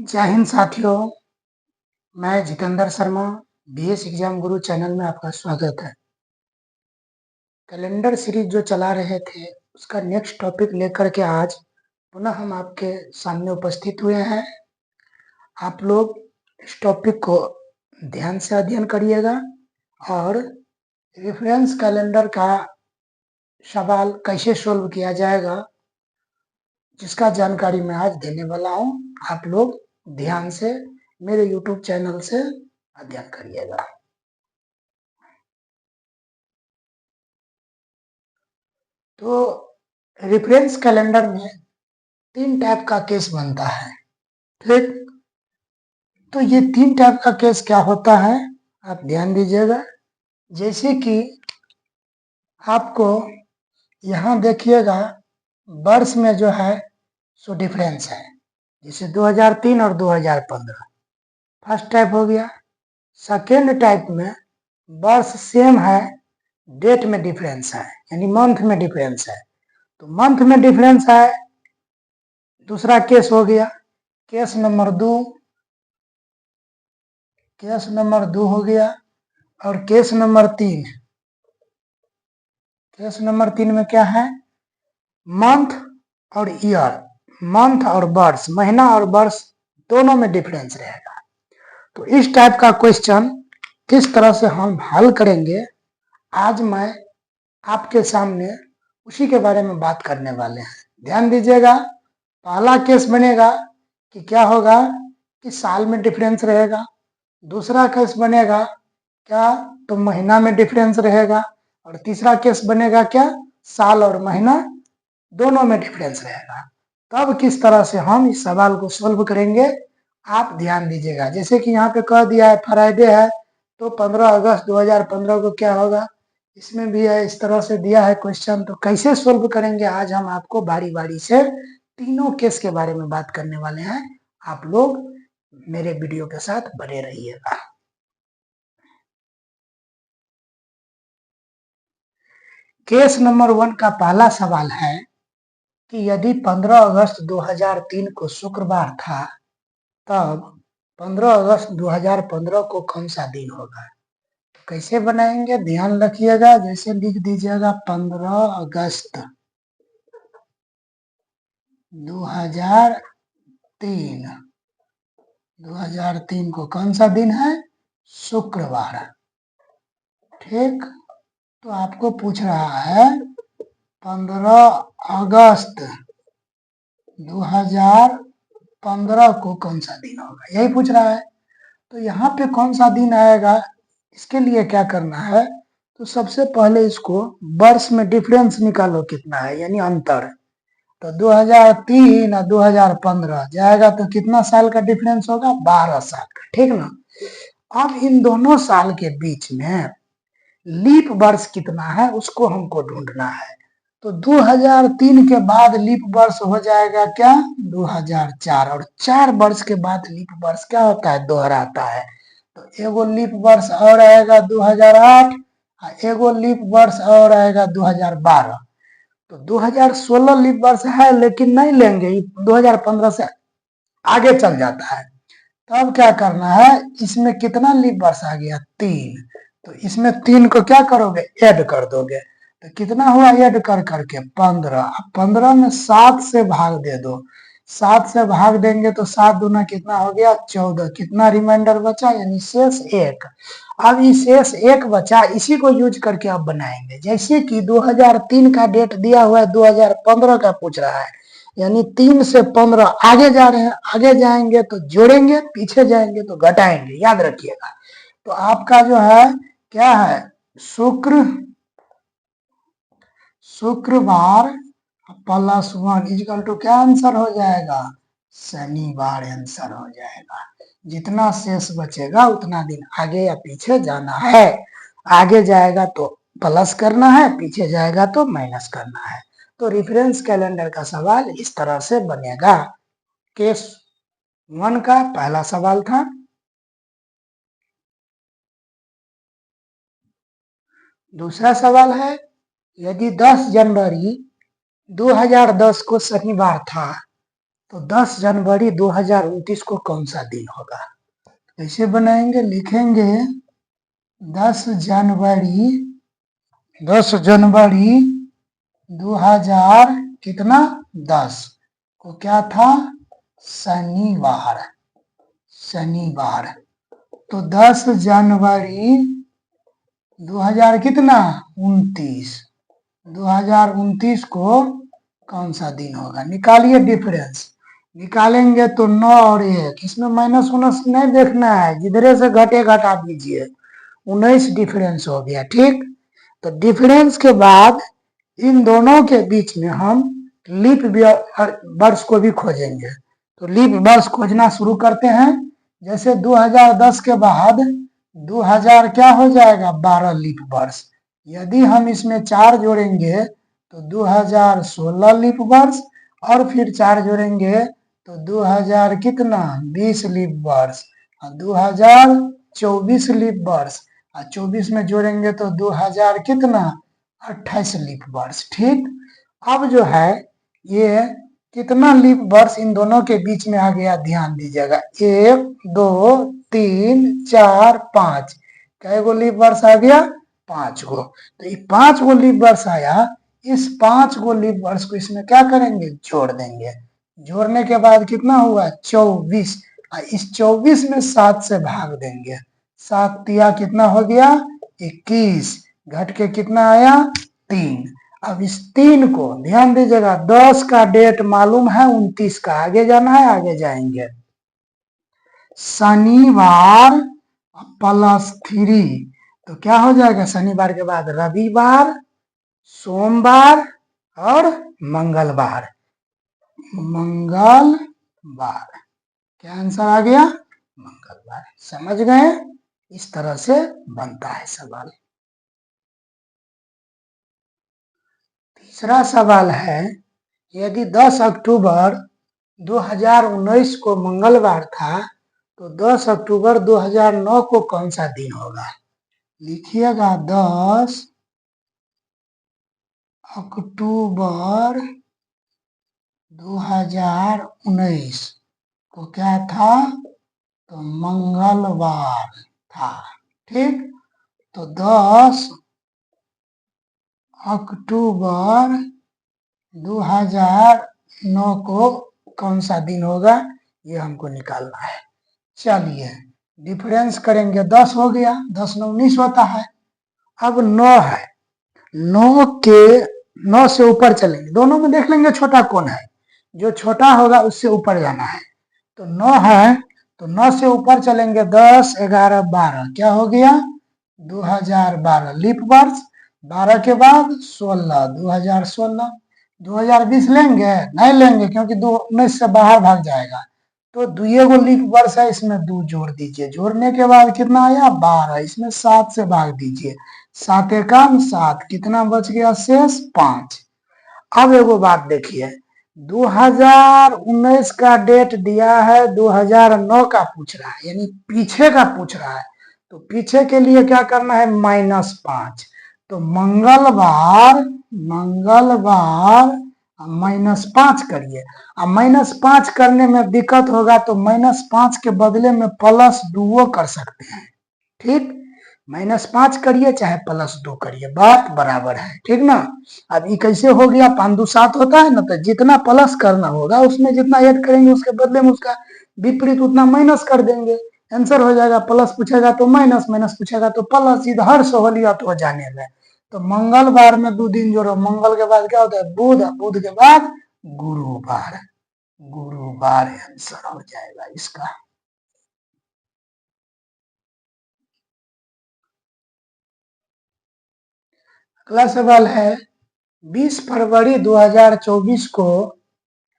जय हिंद साथियों, मैं जितेंद्र शर्मा बीएस एग्जाम गुरु चैनल में आपका स्वागत है। कैलेंडर सीरीज जो चला रहे थे उसका नेक्स्ट टॉपिक लेकर के आज पुनः हम आपके सामने उपस्थित हुए हैं। आप लोग इस टॉपिक को ध्यान से अध्ययन करिएगा और रेफरेंस कैलेंडर का सवाल कैसे सोल्व किया जाएगा जिसका जानकारी मैं आज देने वाला हूं। आप लोग ध्यान से मेरे YouTube चैनल से अध्ययन करिएगा। तो रेफरेंस कैलेंडर में 3 टाइप का केस बनता है, ठीक। तो ये 3 टाइप का केस क्या होता है आप ध्यान दीजिएगा। जैसे कि आपको यहाँ देखिएगा वर्ष में जो है सो डिफरेंस है, जैसे 2003 और 2015 फर्स्ट टाइप हो गया। सेकेंड टाइप में वर्ष सेम है, डेट में डिफरेंस है, यानी मंथ में डिफरेंस है, तो मंथ में डिफरेंस है, दूसरा केस हो गया। केस नंबर 2 हो गया। और केस नंबर 3 में क्या है, मंथ और ईयर, मंथ और वर्ष, महीना और वर्ष दोनों में डिफरेंस रहेगा। तो इस टाइप का क्वेश्चन किस तरह से हम हल करेंगे आज मैं आपके सामने उसी के बारे में बात करने वाले हैं। ध्यान दीजिएगा। पहला केस बनेगा कि क्या होगा कि साल में डिफरेंस रहेगा। दूसरा केस बनेगा क्या, तो महीना में डिफरेंस रहेगा। और तीसरा केस बनेगा क्या, साल और महीना दोनों में डिफरेंस रहेगा। तब किस तरह से हम इस सवाल को सोल्व करेंगे आप ध्यान दीजिएगा। जैसे कि यहाँ पे कह दिया है फ्राइडे है, तो 15 अगस्त 2015 को क्या होगा, इसमें भी है, इस तरह से दिया है क्वेश्चन। तो कैसे सोल्व करेंगे आज हम आपको बारी बारी से तीनों केस के बारे में बात करने वाले हैं। आप लोग मेरे वीडियो के साथ बने रहिएगा। केस नंबर 1 का पहला सवाल है कि यदि 15 अगस्त 2003 को शुक्रवार था तब 15 अगस्त 2015 को कौन सा दिन होगा। तो कैसे बनाएंगे ध्यान रखिएगा। जैसे लिख दीजिएगा 15 अगस्त 2003 को कौन सा दिन है, शुक्रवार, ठीक। तो आपको पूछ रहा है 15 अगस्त 2015 को कौन सा दिन होगा, यही पूछ रहा है। तो यहाँ पे कौन सा दिन आएगा, इसके लिए क्या करना है, तो सबसे पहले इसको वर्ष में डिफरेंस निकालो कितना है, यानी अंतर। तो 2003 और 2015 जाएगा तो कितना साल का डिफरेंस होगा, 12 साल का, ठीक ना। अब इन दोनों साल के बीच में लीप वर्ष कितना है उसको हमको ढूंढना है। तो 2003 के बाद लीप वर्ष हो जाएगा क्या, 2004। और 4 वर्ष के बाद लीप वर्ष क्या होता है, दोहराता है। तो एगो लीप वर्ष और आएगा 2008, एगो लीप वर्ष और आएगा 2012। तो 2016 लीप वर्ष है लेकिन नहीं लेंगे, 2015 से आगे चल जाता है। तब क्या करना है, इसमें कितना लीप वर्ष आ गया, 3। तो इसमें 3 को क्या करोगे, ऐड कर दोगे। तो कितना हुआ ऐड कर करके 15। 15 में 7 से भाग दे दो, 7 से भाग देंगे तो 7 दूना कितना हो गया, 14। कितना रिमाइंडर बचा, यानी शेष 1। अब इस शेष 1 बचा, इसी को यूज करके अब बनाएंगे। जैसे कि 2003 का डेट दिया हुआ है, 2015 का पूछ रहा है, यानी 3 से 15 आगे जा रहे हैं, आगे जाएंगे तो जोड़ेंगे, पीछे जाएंगे तो घटाएंगे, याद रखिएगा। तो आपका जो है क्या है, शुक्रवार +1 इक्वल टू क्या आंसर हो जाएगा, शनिवार आंसर हो जाएगा। जितना शेष बचेगा उतना दिन आगे या पीछे जाना है। आगे जाएगा तो प्लस करना है, पीछे जाएगा तो माइनस करना है। तो रेफरेंस कैलेंडर का सवाल इस तरह से बनेगा। केस 1 का पहला सवाल था। दूसरा सवाल है, यदि 10 जनवरी 2010 को शनिवार था तो 10 जनवरी 2029 को कौन सा दिन होगा? कैसे बनाएंगे? लिखेंगे 10 जनवरी 2000 कितना 10 को क्या था? शनिवार। तो 10 जनवरी 2000 कितना 2029 को कौन सा दिन होगा? निकालिए डिफरेंस। निकालेंगे तो 9 और 1, इसमें माइनस उनस नहीं देखना है, जिधरे से घटे घटा दीजिए। 19 डिफरेंस हो गया। ठीक, तो डिफरेंस के बाद इन दोनों के बीच में हम लीप वर्ष को भी खोजेंगे। तो लीप वर्ष खोजना शुरू करते हैं। जैसे 2010 के बाद 2000 क्या हो जाएगा? 12 लीप वर्ष। यदि हम इसमें 4 जोड़ेंगे तो 2016 लीप वर्ष, और फिर 4 जोड़ेंगे तो 2000 कितना 20 लीप वर्ष, 2024 लीप वर्ष, और 24 में जोड़ेंगे तो 2000 कितना 28 लीप वर्ष। ठीक, अब जो है ये कितना लीप वर्ष इन दोनों के बीच में आ गया? ध्यान दीजिएगा, 1 2 3 4 5, कै गो लीप वर्ष आ गया? 5 गो। तो ये 5 गो लीप वर्ष आया। इस 5 गो लीप वर्ष को इसमें क्या करेंगे? जोड़ देंगे। जोड़ने के बाद कितना हुआ? 24। इस 24 में 7 से भाग देंगे। 7 तिया कितना हो गया? 21। घट के कितना आया? 3। अब इस 3 को ध्यान दीजिएगा, 10 का डेट मालूम है, 29 का आगे जाना है, आगे जाएंगे। शनिवार +3, तो क्या हो जाएगा? शनिवार के बाद रविवार, सोमवार और मंगलवार। क्या आंसर आ गया? मंगलवार। समझ गए? इस तरह से बनता है सवाल। तीसरा सवाल है, यदि 10 अक्टूबर 2019 को मंगलवार था तो 10 अक्टूबर 2009 को कौन सा दिन होगा? लिखिएगा 10 अक्टूबर 2019 को क्या था? तो मंगलवार था। ठीक, तो 10 अक्टूबर 2009 को कौन सा दिन होगा? ये हमको निकालना है। चलिए डिफरेंस करेंगे। 10 हो गया, 10 9 19 होता है। अब 9 है, 9 से ऊपर चलेंगे। दोनों में देख लेंगे छोटा कौन है, जो छोटा होगा उससे ऊपर जाना है। तो 9 है, तो 9 से ऊपर चलेंगे। 10 11 12, क्या हो गया? 2012 लीप वर्ष। 12 के बाद 16, 2016। 2020 लेंगे? नहीं लेंगे, क्योंकि 19 से बाहर भाग जाएगा। तो दुए गो लीप वर्ष है, इसमें 2 जोड़ दीजिए। जोड़ने के बाद कितना आया? 12। इसमें 7 से भाग दीजिए। 7 एकम 7, कितना बच गया? शेष 5। अब एगो बात देखिए, 2019 का डेट दिया है, 2009 का पूछ रहा है, यानी पीछे का पूछ रहा है। तो पीछे के लिए क्या करना है? -5। तो मंगलवार -5 करिए। अब -5 करने में दिक्कत होगा तो -5 के बदले में +2 कर सकते हैं। ठीक, -5 करिए चाहे +2 करिए, बात बराबर है। ठीक ना? अब ये कैसे हो गया? 5 2 7 होता है ना, तो जितना प्लस करना होगा उसमें जितना ऐड करेंगे उसके बदले में उसका विपरीत उतना माइनस कर देंगे। आंसर हो जाएगा। प्लस पूछेगा तो माइनस, माइनस पूछेगा तो प्लस। इधर सहूलियत हो जाने में। तो मंगलवार में 2 दिन जोड़ो। मंगल के बाद क्या होता है? बुध, बुध के बाद गुरुवार। गुरुवार आंसर हो जाएगा इसका। अगला सवाल है, 20 फरवरी 2024 को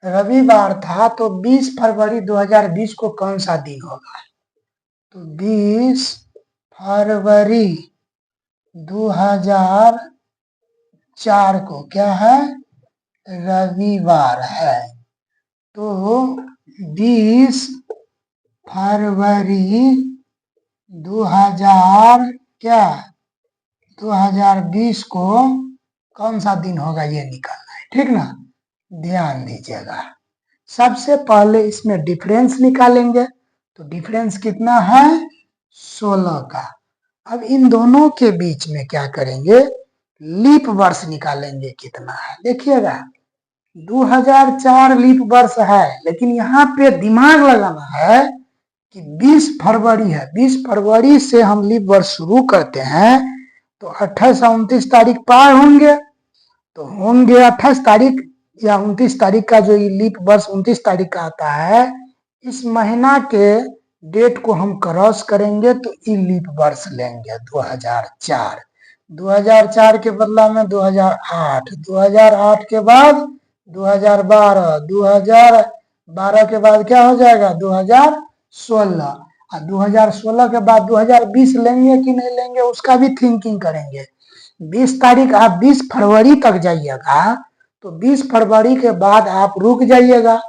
रविवार था, तो 20 फरवरी 2020 को कौन सा दिन होगा? तो 20 फरवरी 2004 को क्या है? रविवार है। तो 20 फरवरी 2020 को कौन सा दिन होगा? ये निकालना है। ठीक ना? ध्यान दीजिएगा। सबसे पहले इसमें डिफरेंस निकालेंगे, तो डिफरेंस कितना है 16 का। अब इन दोनों के बीच में क्या करेंगे, लीप वर्ष निकालेंगे कितना है। देखिएगा 2004 लीप वर्ष है, लेकिन यहाँ पे दिमाग लगाना है कि 20 फरवरी है, 20 फरवरी से हम लीप वर्ष शुरू करते हैं तो 28 और 29 तारीख पार होंगे, तो होंगे 28 तारीख या 29 तारीख का जो लीप वर्ष 29 तारीख का आता है, इस महीना के डेट को हम क्रॉस करेंगे तो ई लीप वर्ष लेंगे 2004। 2004 के बदला में 2008, 2008 के बाद 2012, 2012 के बाद क्या हो जाएगा 2016, और 2016 के बाद 2020 लेंगे कि नहीं लेंगे उसका भी थिंकिंग करेंगे। 20 तारीख आप 20 फरवरी तक जाइएगा, तो 20 फरवरी के बाद आप रुक जाइएगा,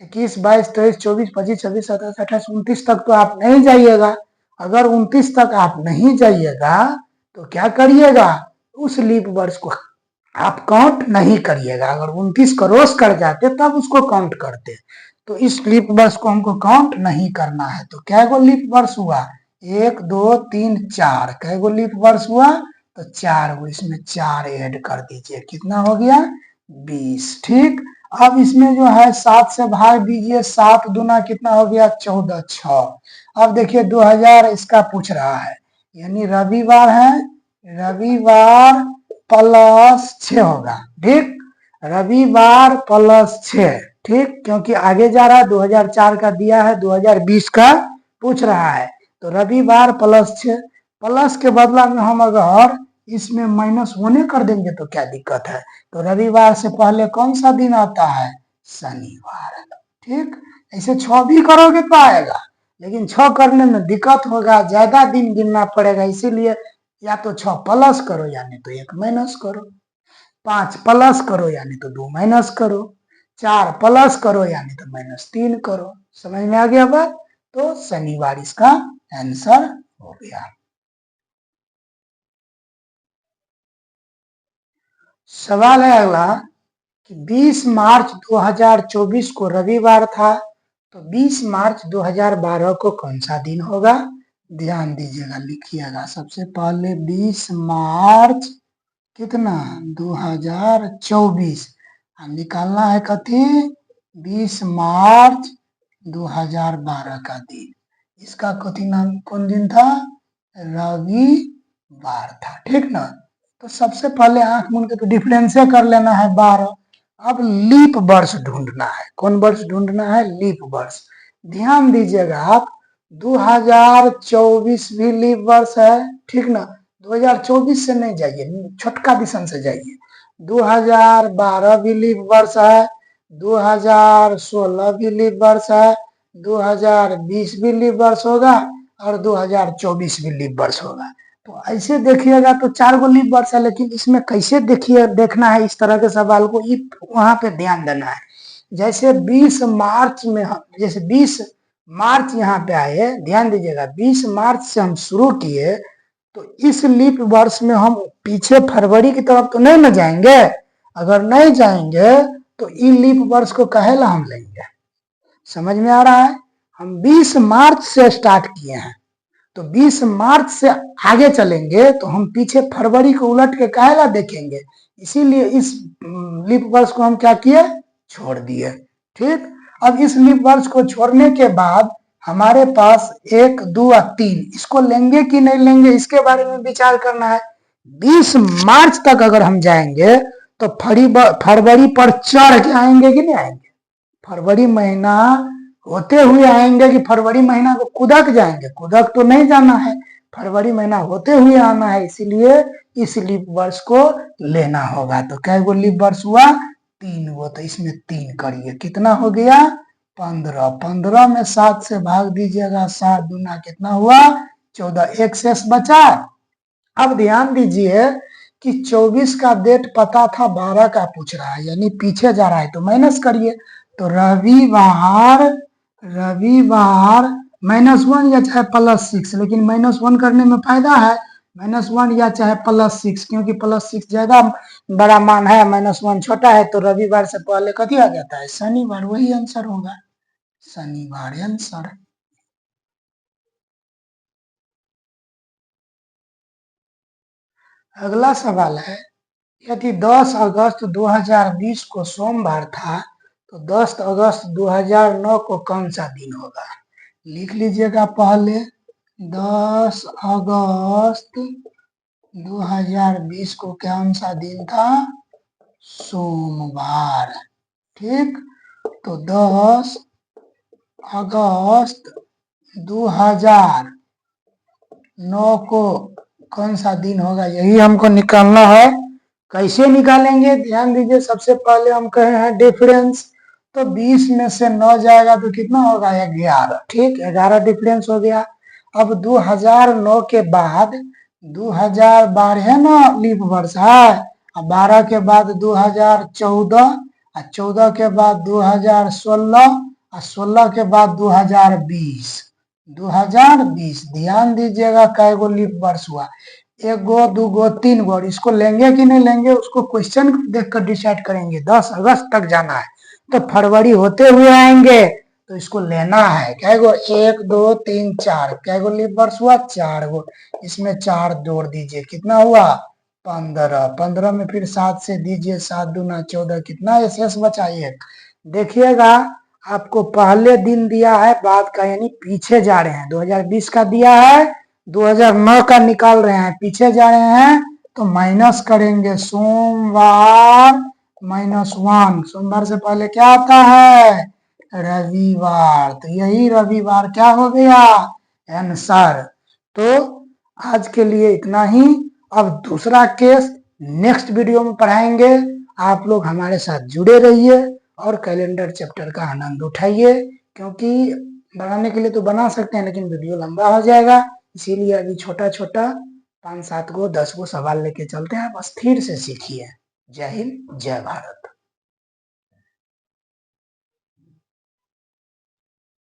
21, 22, 23, 24, 25, 26, 27, 28, 29 तक तो आप नहीं जाइएगा। अगर 29 तक आप नहीं जाइएगा तो क्या करिएगा, उस लीप वर्ष को आप काउंट नहीं करिएगा। अगर 29 क्रॉस कर जाते तब उसको काउंट करते, तो इस लीप वर्ष को हमको काउंट नहीं करना है। तो क्या गो लीप वर्ष हुआ, 1, 2, 3, 4, कै गो लीप वर्ष हुआ, तो 4 गो, इसमें 4 ऐड कर दीजिए, कितना हो गया 20। ठीक, अब इसमें जो है 7 से भाग दीजिए, 7 दूना कितना हो गया 14, 6। अब देखिए 2000 इसका पूछ रहा है, यानी रविवार है, रविवार प्लस 6 होगा। ठीक, रविवार प्लस 6, ठीक, क्योंकि आगे जा रहा है 2004 का दिया है, 2020 का पूछ रहा है, तो रविवार प्लस 6, प्लस के बदला में हम अगर इसमें माइनस होने कर देंगे तो क्या दिक्कत है। तो रविवार से पहले कौन सा दिन आता है, शनिवार। ठीक, ऐसे 6 भी करोगे तो आएगा, लेकिन 6 करने में दिक्कत होगा, ज्यादा दिन गिनना पड़ेगा, इसीलिए या तो 6 प्लस करो यानी तो 1 माइनस करो, 5 प्लस करो यानी तो 2 माइनस करो, 4 प्लस करो यानी तो -3 करो। समझ में आ गया बात, तो शनिवार इसका आंसर हो गया। सवाल है अगला कि 20 मार्च 2024 को रविवार था, तो 20 मार्च 2012 को कौन सा दिन होगा। ध्यान दीजिएगा, लिखिएगा सबसे पहले 20 मार्च कितना 2024, हम निकालना है कथी 20 मार्च 2012 का दिन, इसका कथी नाम कौन दिन था, रविवार था। ठीक ना, तो सबसे पहले आंख मूंद के तो डिफरेंस कर लेना है 12। अब लीप वर्ष ढूंढना है, कौन वर्ष ढूंढना है, लीप वर्ष। ध्यान दीजिएगा आप 2024 भी लीप वर्ष है, ठीक ना, 2024 से नहीं जाइए, छोटका दिशन से जाइए, 2012 भी लीप वर्ष है, 2016 भी लीप वर्ष है, 2020 भी लीप वर्ष होगा और 2024 भी लीप वर्ष होगा। तो ऐसे देखिएगा तो 4 गो लीप वर्ष है, लेकिन इसमें कैसे देखिए देखना है, इस तरह के सवाल को वहां पे ध्यान देना है। जैसे 20 मार्च में जैसे 20 मार्च यहाँ पे आए, ध्यान दीजिएगा 20 मार्च से हम शुरू किए, तो इस लीप वर्ष में हम पीछे फरवरी की तरफ तो नहीं न जाएंगे, अगर नहीं जाएंगे तो ई लीप वर्ष को कहेला हम लेंगे। समझ में आ रहा है, हम 20 मार्च से स्टार्ट किए हैं, तो 20 मार्च से आगे चलेंगे तो हम पीछे फरवरी को उलट के काहेला देखेंगे, इसीलिए इस लीप वर्ष को हम क्या किए, छोड़ दिए। ठीक, अब इस लीप वर्ष को छोड़ने के बाद हमारे पास 1, 2 और 3, इसको लेंगे कि नहीं लेंगे इसके बारे में विचार करना है। 20 मार्च तक अगर हम जाएंगे तो फरवरी पर चढ़ के आएंगे कि नहीं आएंगे, फरवरी महीना होते हुए आएंगे कि फरवरी महीना को कुदक जाएंगे, कुदक तो नहीं जाना है, फरवरी महीना होते हुए आना है, इसीलिए इस लीप वर्ष को लेना होगा। तो कै गो लीप वर्ष हुआ, 3 गो, तो इसमें 3 करिए, कितना हो गया 15, 15 में 7 से भाग दीजिएगा, 7 दूना कितना हुआ 14, एक शेष बचा। अब ध्यान दीजिए कि 24 का डेट पता था, 12 का पूछ रहा है, यानी पीछे जा रहा है, तो माइनस करिए, तो रविवार, रविवार -1 या चाहे +6, लेकिन -1 करने में फायदा है, -1 या चाहे +6, क्योंकि +6 ज्यादा बड़ा मान है, -1 छोटा है, तो रविवार से पहले कथी आ जाता है, शनिवार। वही आंसर होगा, शनिवार आंसर। अगला सवाल है, यदि 10 अगस्त 2020 को सोमवार था तो 10 अगस्त 2009 को कौन सा दिन होगा? लिख लीजिएगा पहले, 10 अगस्त 2020 को कौन सा दिन था? सोमवार। ठीक, तो 10 अगस्त 2009 को कौन सा दिन होगा, यही हमको निकालना है। कैसे निकालेंगे, ध्यान दीजिए। सबसे पहले हम कहे हैं डिफरेंस, तो 20 में से 9 जाएगा तो कितना होगा, 11। ठीक, 11 डिफरेंस हो गया। अब 2009 के बाद 2012 है ना, लीप वर्ष है, और 12 के बाद 2014, और 14 के बाद 2016, और 16 के बाद 2020। 2020, ध्यान दीजिएगा कै गो लीप वर्ष हुआ, 1 गो 2 गो 3 गो। इसको लेंगे कि नहीं लेंगे, उसको क्वेश्चन देखकर डिसाइड करेंगे। 10 अगस्त तक जाना है तो फरवरी होते हुए आएंगे, तो इसको लेना है। कै गो, 1 2 3 4, कै गो लीप वर्ष हुआ, 4 गो। इसमें 4 जोड़ दीजिए, कितना हुआ, 15। 15 में फिर 7 से दीजिए, 7 दूना 14, कितना शेष बचा, 1। देखिएगा, आपको पहले दिन दिया है बाद का, यानी पीछे जा रहे हैं। 2020 का दिया है, 2009 का निकाल रहे हैं, पीछे जा रहे हैं, तो माइनस करेंगे। सोमवार -1, सोमवार से पहले क्या आता है, रविवार, तो यही रविवार क्या हो गया, आंसर। तो आज के लिए इतना ही। अब दूसरा केस नेक्स्ट वीडियो में पढ़ाएंगे। आप लोग हमारे साथ जुड़े रहिए और कैलेंडर चैप्टर का आनंद उठाइए, क्योंकि बनाने के लिए तो बना सकते हैं, लेकिन वीडियो लंबा हो जाएगा, इसीलिए अभी छोटा छोटा 5 7 गो 10 गो सवाल लेके चलते हैं। बस स्थिर से सीखिए। जय हिंद, जय भारत।